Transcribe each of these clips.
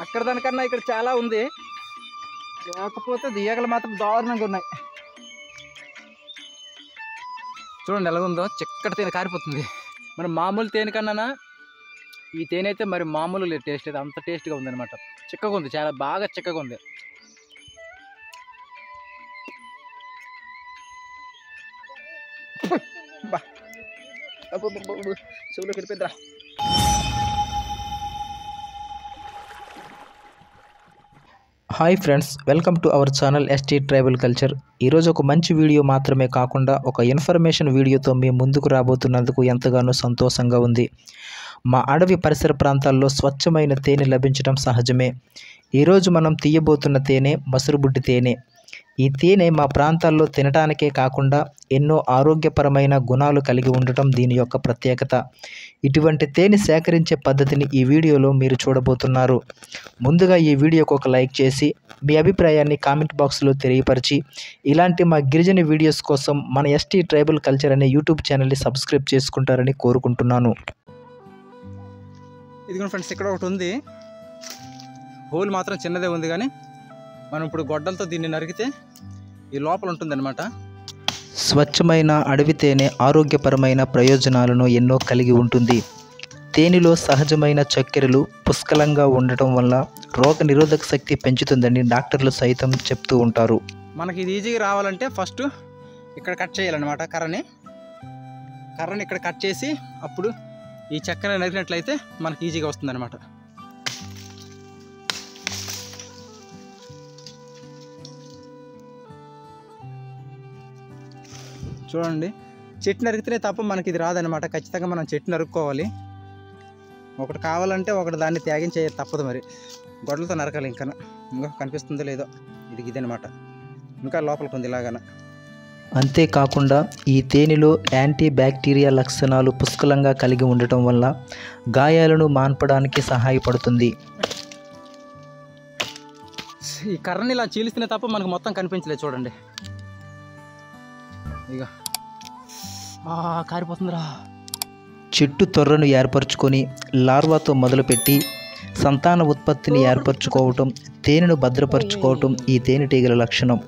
అక్కడ దానికన్నా ఇక్కడ చాలా ఉంది, లేకపోతే ఈగలు మాత్రం దారుణంగా ఉన్నాయి. చూడండి ఎలా ఉందో, చిక్కటి తేనె కారిపోతుంది. మరి మామూలు తేనె కన్నా ఈ తేనె అయితే మరి మామూలు లేదు, టేస్ట్ అయితే అంత టేస్ట్గా ఉందన్నమాట. చిక్కగా ఉంది, చాలా బాగా చిక్కగా ఉంది. చెవులోకి వెళ్ళిపోద్దా. Hi friends, welcome to our channel ST tribal culture. ఈరోజు ఒక మంచి వీడియో మాత్రమే కాకుండా ఒక ఇన్ఫర్మేషన్ వీడియోతో మీ ముందుకు రాబోతున్నందుకు ఎంతగానో సంతోషంగా ఉంది. మా అడవి పరిసర ప్రాంతాల్లో స్వచ్ఛమైన తేనె లభించడం సహజమే. ఈరోజు మనం తీయబోతున్న తేనె మసరుబుడ్డి తేనె. ఈ తేనె మా ప్రాంతాల్లో తినటానికే కాకుండా ఎన్నో ఆరోగ్యపరమైన గుణాలు కలిగి ఉండటం దీని యొక్క ప్రత్యేకత. ఇటువంటి తేనె సేకరించే పద్ధతిని ఈ వీడియోలో మీరు చూడబోతున్నారు. ముందుగా ఈ వీడియోకు ఒక లైక్ చేసి మీ అభిప్రాయాన్ని కామెంట్ బాక్స్లో తెలియపరిచి ఇలాంటి మా గిరిజన వీడియోస్ కోసం మన ఎస్టీ ట్రైబల్ కల్చర్ అనే యూట్యూబ్ ఛానల్ని సబ్స్క్రైబ్ చేసుకుంటారని కోరుకుంటున్నాను. ఇదిగోండి ఫ్రెండ్స్, ఇక్కడ ఒకటి ఉంది. హోల్ మాత్రం చిన్నదే ఉంది, కానీ మనం ఇప్పుడు గొడ్డలతో దీన్ని నరికితే ఈ లోపల ఉంటుందన్నమాట. స్వచ్ఛమైన అడవి తేనె ఆరోగ్యపరమైన ప్రయోజనాలను ఎన్నో కలిగి ఉంటుంది. తేనెలో సహజమైన చక్కెరలు పుష్కలంగా ఉండటం వల్ల రోగ నిరోధక శక్తి పెంచుతుందని డాక్టర్లు సైతం చెప్తూ ఉంటారు. మనకి ఇది ఈజీగా రావాలంటే ఫస్ట్ ఇక్కడ కట్ చేయాలన్నమాట. కర్రని ఇక్కడ కట్ చేసి అప్పుడు ఈ చక్కెర నరికినట్లయితే మనకి ఈజీగా వస్తుందన్నమాట. చూడండి, చెట్టు నరికితేనే తప్ప మనకి ఇది రాదనమాట. ఖచ్చితంగా మనం చెట్టు నరుక్కోవాలి. ఒకటి కావాలంటే ఒకటి దాన్ని త్యాగించే తప్పదు. మరి గొడ్డలతో నరకాలి. ఇంకా కనిపిస్తుందో లేదో, ఇదనమాట. ఇంకా లోపలికి ఉంది ఇలాగన. అంతేకాకుండా ఈ తేనెలో యాంటీ బ్యాక్టీరియా లక్షణాలు పుష్కలంగా కలిగి ఉండటం వల్ల గాయాలను మాన్పడానికి సహాయపడుతుంది. ఈ కర్రని ఇలా చీలిస్తేనే తప్ప మనకు మొత్తం కనిపించలేదు. చూడండి, ఇక కారిపోతుందిరా. చెట్టు తొర్రను ఏర్పరచుకొని లార్వాతో మొదలుపెట్టి సంతాన ఉత్పత్తిని ఏర్పరచుకోవటం, తేనెను భద్రపరచుకోవటం ఈ తేనెటీగల లక్షణం.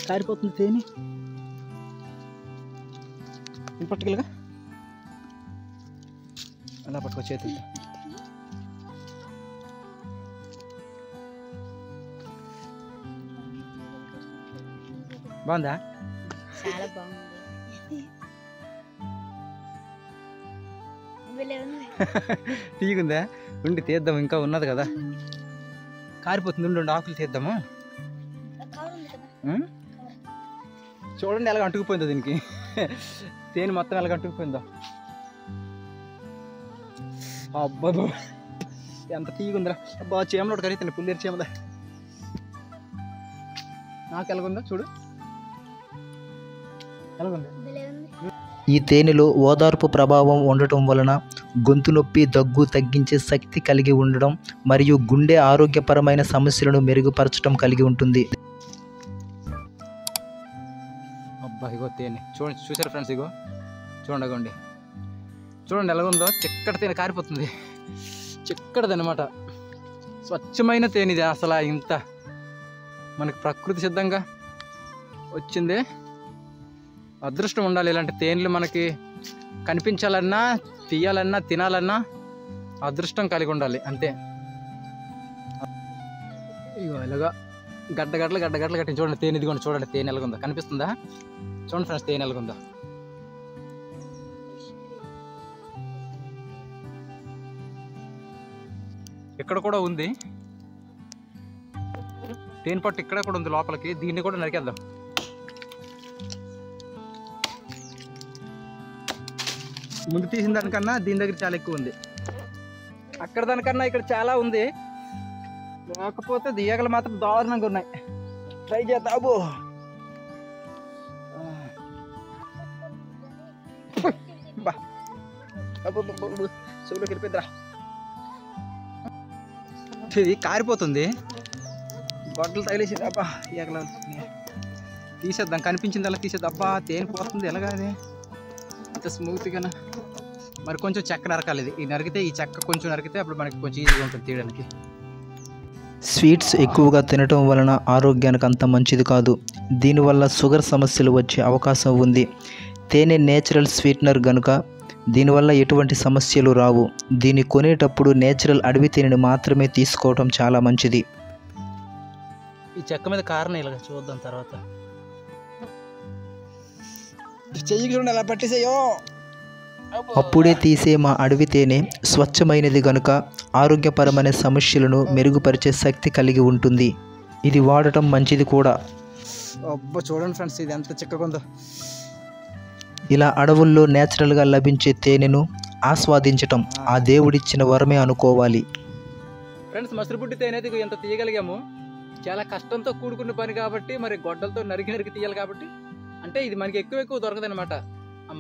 కారిపోతుంది తేనె. పట్టుకెళ్ళగా అలా పట్టుకో చేతులు. బాగుందా? చాలా బాగుంది. తీగుందా? ఉండి తీద్దాం, ఇంకా ఉన్నది కదా. కారిపోతుంది, ఉండి ఆకులు తీద్దాము. చూడండి ఎలాగ అంటుకుపోయిందో దీనికి. తేనె మొత్తం ఎలాగ అంటుకుపోయిందో. అబ్బా ఎంత తీగుందిరా. అబ్బా చీమలో కరిగితే పుల్లేరు చీమదా. నాకు ఎలాగుందో చూడు, ఎలాగుంది. ఈ తేనెలో ఓదార్పు ప్రభావం ఉండటం వలన గొంతు నొప్పి, దగ్గు తగ్గించే శక్తి కలిగి ఉండడం మరియు గుండె ఆరోగ్యపరమైన సమస్యలను మెరుగుపరచడం కలిగి ఉంటుంది. అబ్బా ఇగో తేనె చూడండి, చూసారు ఫ్రెండ్స్? ఇగో చూడండి, చూడండి ఎలాగుందో. చిక్కటి తేనె కారిపోతుంది, చిక్కటిది అనమాట. స్వచ్ఛమైన తేనె ఇది. అసలు ఇంత మనకి ప్రకృతి సిద్ధంగా వచ్చింది. అదృష్టం ఉండాలి. ఇలాంటి తేనెలు మనకి కనిపించాలన్నా, తీయాలన్నా, తినాలన్నా అదృష్టం కలిగి ఉండాలి అంతే. ఇగో ఇలాగా గడ్డగడ్డలు కట్టింది. చూడండి తేనె, ఇదిగోండి చూడండి తేనె ఎలాగుందో. కనిపిస్తుందా? చూడండి ఫ్రెండ్స్ తేనె ఎలాగుందో. ఇక్కడ కూడా ఉంది తేనె పట్టు, ఇక్కడ కూడా ఉంది లోపలికి. దీన్ని కూడా నరికేద్దాం. ముందు తీసిన దానికన్నా దీని దగ్గర చాలా ఎక్కువ ఉంది. అక్కడ దానికన్నా ఇక్కడ చాలా ఉంది, లేకపోతే ఈగలు మాత్రం దారుణంగా ఉన్నాయి. ట్రై చేద్దాము. చెవులోకి వెళ్ళిపోద్దిరా. ఇది కారిపోతుంది, గొడ్డలు తగిలేసింది. అబ్బా ఈగలు తీసేద్దాం, కనిపించింది అలా తీసేద్దాం. అబ్బా తేనె పోతుంది ఎలాగా, అది అంత స్మూత్గా. మరి కొంచెం చెక్క నరకాలి. ఇది నరికితే, ఈ చెక్క కొంచెం నరికితే అప్పుడు మనకి కొంచెం ఈజీగా ఉంటుంది తీయడానికి. స్వీట్స్ ఎక్కువగా తినటం వలన ఆరోగ్యానికి అంత మంచిది కాదు. దీనివల్ల షుగర్ సమస్యలు వచ్చే అవకాశం ఉంది. తేనె నేచురల్ స్వీట్నర్ కనుక దీనివల్ల ఎటువంటి సమస్యలు రావు. దీన్ని కొనేటప్పుడు నేచురల్ అడవి తేనెని మాత్రమే తీసుకోవటం చాలా మంచిది. ఈ చెక్క మీద కారణం ఇలాగ చూద్దాం తర్వాత. చెయ్యి చూడండి ఎలా పట్టేసాయో. అప్పుడే తీసే మా అడవి తేనె స్వచ్ఛమైనది గనుక ఆరోగ్యపరమైన సమస్యలను మెరుగుపరిచే శక్తి కలిగి ఉంటుంది. ఇది వాడటం మంచిది కూడా. అబ్బా చూడండి ఫ్రెండ్స్, ఇది ఎంత చిక్కగా ఉందో. ఇలా అడవుల్లో నేచురల్గా లభించే తేనెను ఆస్వాదించటం ఆ దేవుడిచ్చిన వరమే అనుకోవాలి. ఫ్రెండ్స్, మసరుబుడ్డి తేనె అయితే ఎంత తీయగలిగాము. చాలా కష్టంతో కూడుకున్న పని కాబట్టి, మరి గొడ్డలతో నరికి తీయాలి కాబట్టి, అంటే ఇది మనకి ఎక్కువ దొరకదు అనమాట.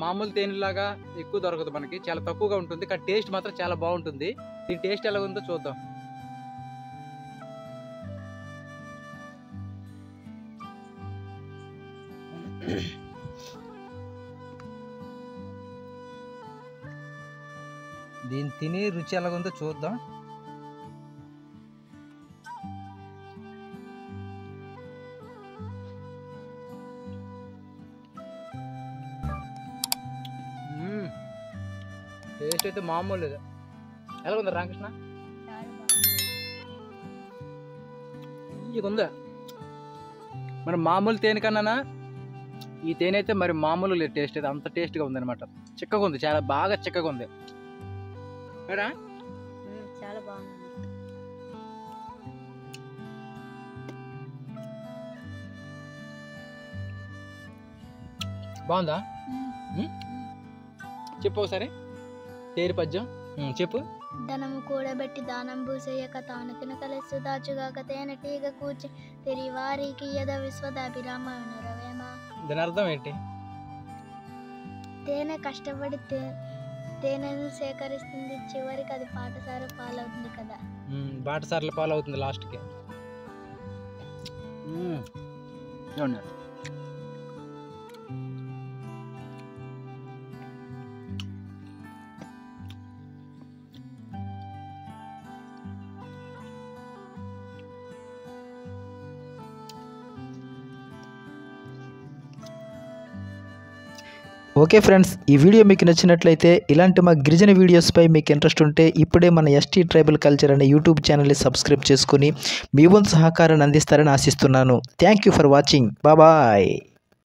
మామూలు తేనెలాగా ఎక్కువ దొరకదు మనకి, చాలా తక్కువగా ఉంటుంది. కానీ టేస్ట్ మాత్రం చాలా బాగుంటుంది. దీని టేస్ట్ ఎలా ఉందో చూద్దాం. దీని తిని రుచి ఎలాగుందో చూద్దాం. టేస్ట్ అయితే మామూలు లేదు. ఎలాగుందా రామకృష్ణ? ఇక ఉందా మరి మామూలు తేనె కన్నా ఈ తేనె అయితే మరి మామూలు లేదు. టేస్ట్ అయితే అంత టేస్ట్గా ఉంది అనమాట. చిక్కగా ఉంది, చాలా బాగా చిక్కగా ఉంది. చాలా బాగుంది. బాగుందా? చెప్పు ఒకసారి తేరి పద్యం చెప్పు. ధనము కూడబెట్టి దానం భూసేయక తాను తినకలెస్సు దాచుగాక తేనె టీగ కూర్చి తెరి వారికి యద విశ్వదాభిరామ నిరవేమ. దాని అర్థం ఏంటి? తేనె కష్టపడి తేనెను సేకరిస్తుంది, చివరికి అది బాటసారి పాలవుతుంది కదా. బాటసార్ల పాలు అవుతుంది లాస్ట్కి. ఓకే ఫ్రెండ్స్, ఈ వీడియో మీకు నచ్చినట్లయితే ఇలాంటి మా గిరిజన వీడియోస్పై మీకు ఇంట్రెస్ట్ ఉంటే ఇప్పుడే మన ఎస్టీ ట్రైబల్ కల్చర్ అనే యూట్యూబ్ ఛానల్ని సబ్స్క్రైబ్ చేసుకుని మీ వంతు సహకారాన్ని అందిస్తారని ఆశిస్తున్నాను. Thank you for watching. Bye.